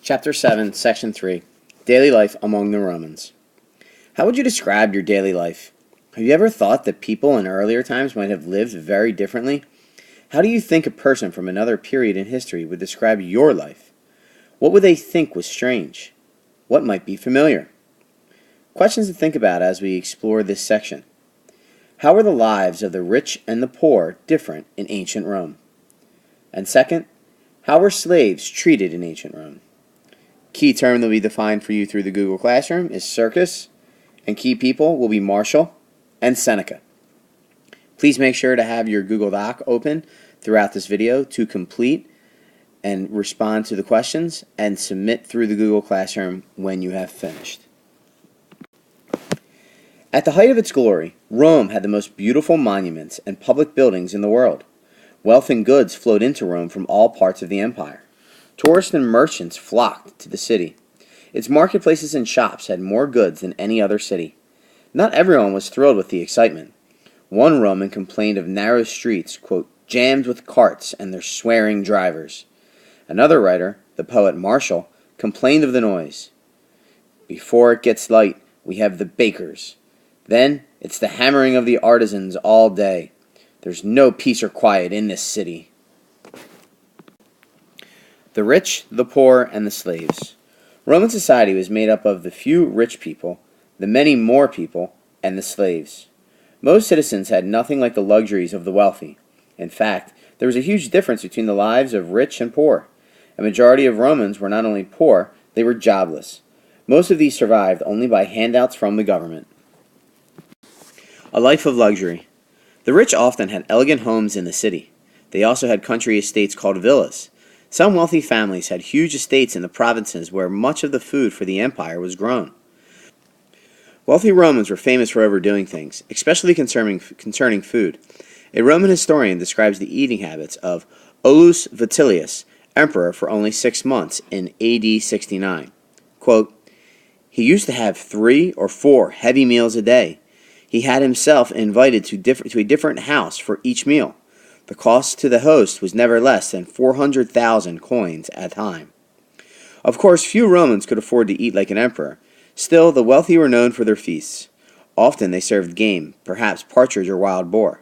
Chapter 7, Section 3, Daily Life Among the Romans. How would you describe your daily life? Have you ever thought that people in earlier times might have lived very differently? How do you think a person from another period in history would describe your life? What would they think was strange? What might be familiar? Questions to think about as we explore this section. How were the lives of the rich and the poor different in ancient Rome? And second, how were slaves treated in ancient Rome? Key term that will be defined for you through the Google Classroom is circus, and key people will be Marshall and Seneca. Please make sure to have your Google Doc open throughout this video to complete and respond to the questions and submit through the Google Classroom when you have finished. At the height of its glory, Rome had the most beautiful monuments and public buildings in the world. Wealth and goods flowed into Rome from all parts of the empire. Tourists and merchants flocked to the city. Its marketplaces and shops had more goods than any other city. Not everyone was thrilled with the excitement. One Roman complained of narrow streets, quote, jammed with carts and their swearing drivers. Another writer, the poet Martial, complained of the noise. Before it gets light, we have the bakers. Then it's the hammering of the artisans all day. There's no peace or quiet in this city. The rich, the poor, and the slaves. Roman society was made up of the few rich people, the many more people, and the slaves. Most citizens had nothing like the luxuries of the wealthy. In fact, there was a huge difference between the lives of rich and poor. A majority of Romans were not only poor, they were jobless. Most of these survived only by handouts from the government. A life of luxury. The rich often had elegant homes in the city. They also had country estates called villas. Some wealthy families had huge estates in the provinces where much of the food for the empire was grown. Wealthy Romans were famous for overdoing things, especially concerning food. A Roman historian describes the eating habits of Aulus Vitellius, emperor for only 6 months in AD 69. Quote, he used to have 3 or 4 heavy meals a day. He had himself invited to a different house for each meal. The cost to the host was never less than 400,000 coins at a time. Of course, few Romans could afford to eat like an emperor. Still, the wealthy were known for their feasts. Often they served game, perhaps partridge or wild boar.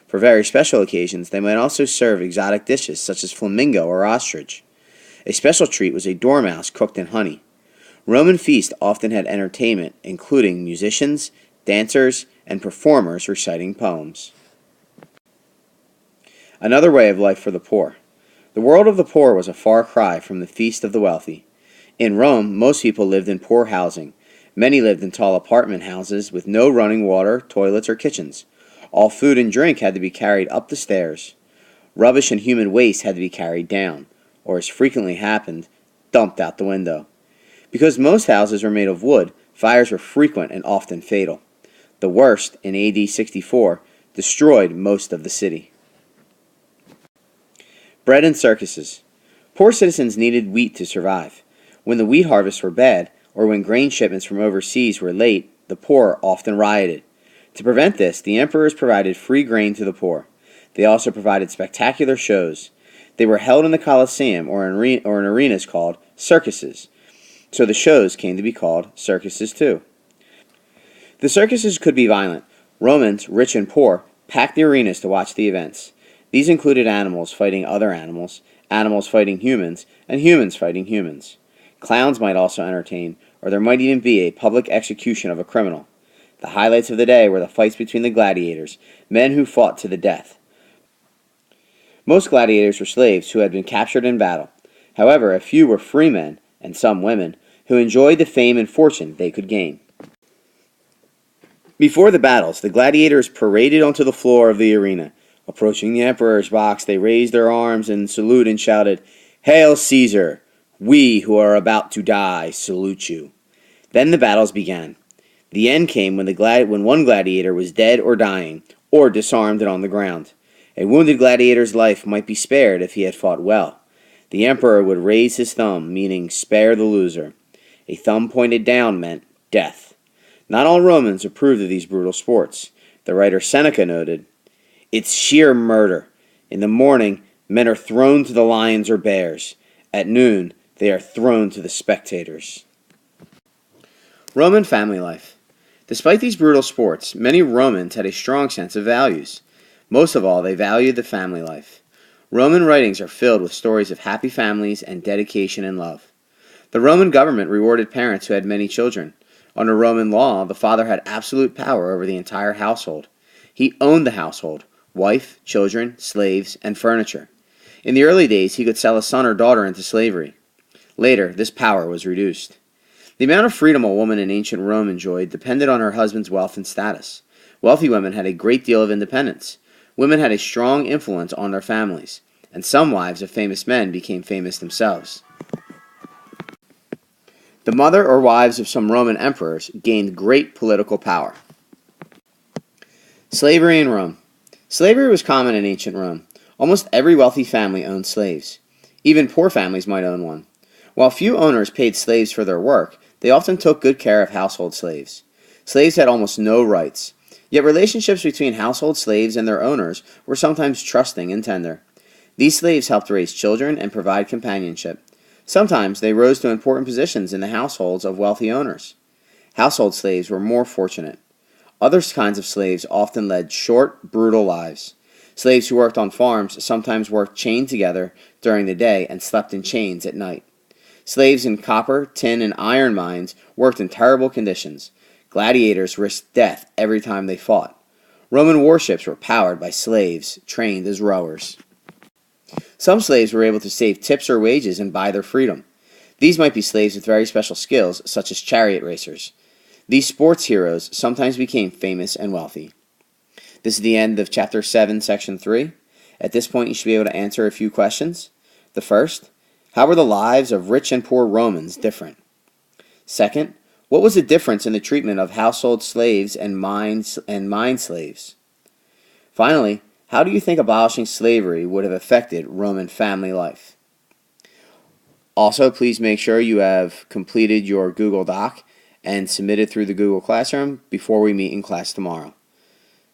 For very special occasions, they might also serve exotic dishes such as flamingo or ostrich. A special treat was a dormouse cooked in honey. Roman feasts often had entertainment, including musicians, dancers, and performers reciting poems. Another way of life for the poor. The world of the poor was a far cry from the feast of the wealthy. In Rome, most people lived in poor housing. Many lived in tall apartment houses with no running water, toilets, or kitchens. All food and drink had to be carried up the stairs. Rubbish and human waste had to be carried down, or as frequently happened, dumped out the window. Because most houses were made of wood, fires were frequent and often fatal. The worst, in AD 64, destroyed most of the city. Bread and circuses. Poor citizens needed wheat to survive. When the wheat harvests were bad, or when grain shipments from overseas were late, the poor often rioted. To prevent this, the emperors provided free grain to the poor. They also provided spectacular shows. They were held in the Colosseum or in arenas called circuses, so the shows came to be called circuses too. The circuses could be violent. Romans, rich and poor, packed the arenas to watch the events. These included animals fighting other animals, animals fighting humans, and humans fighting humans. Clowns might also entertain, or there might even be a public execution of a criminal. The highlights of the day were the fights between the gladiators, men who fought to the death. Most gladiators were slaves who had been captured in battle. However, a few were free men, and some women, who enjoyed the fame and fortune they could gain. Before the battles, the gladiators paraded onto the floor of the arena. Approaching the emperor's box, they raised their arms in salute and shouted, "Hail Caesar! We who are about to die salute you." Then the battles began. The end came when one gladiator was dead or dying, or disarmed and on the ground. A wounded gladiator's life might be spared if he had fought well. The emperor would raise his thumb, meaning spare the loser. A thumb pointed down meant death. Not all Romans approved of these brutal sports. The writer Seneca noted, "It's sheer murder. In the morning, men are thrown to the lions or bears. At noon, They are thrown to the spectators. Roman family life. Despite these brutal sports, many Romans had a strong sense of values. Most of all, they valued the family life. Roman writings are filled with stories of happy families and dedication and love. The Roman government rewarded parents who had many children. Under Roman law, the father had absolute power over the entire household. He owned the household, wife, children, slaves, and furniture. In the early days, he could sell a son or daughter into slavery. Later, this power was reduced. The amount of freedom a woman in ancient Rome enjoyed depended on her husband's wealth and status. Wealthy women had a great deal of independence. Women had a strong influence on their families, and some wives of famous men became famous themselves. The mother or wives of some Roman emperors gained great political power. Slavery in Rome. Slavery was common in ancient Rome. Almost every wealthy family owned slaves. Even poor families might own one. While few owners paid slaves for their work, they often took good care of household slaves. Slaves had almost no rights. Yet relationships between household slaves and their owners were sometimes trusting and tender. These slaves helped raise children and provide companionship. Sometimes they rose to important positions in the households of wealthy owners. Household slaves were more fortunate. Other kinds of slaves often led short, brutal lives. Slaves who worked on farms sometimes worked chained together during the day and slept in chains at night. Slaves in copper, tin, and iron mines worked in terrible conditions. Gladiators risked death every time they fought. Roman warships were powered by slaves trained as rowers. Some slaves were able to save tips or wages and buy their freedom. These might be slaves with very special skills, such as chariot racers. These sports heroes sometimes became famous and wealthy. This is the end of Chapter 7, Section 3. At this point, you should be able to answer a few questions. The first, how were the lives of rich and poor Romans different? Second, what was the difference in the treatment of household slaves and mine slaves? Finally, how do you think abolishing slavery would have affected Roman family life? Also, please make sure you have completed your Google Doc and submitted through the Google Classroom before we meet in class tomorrow.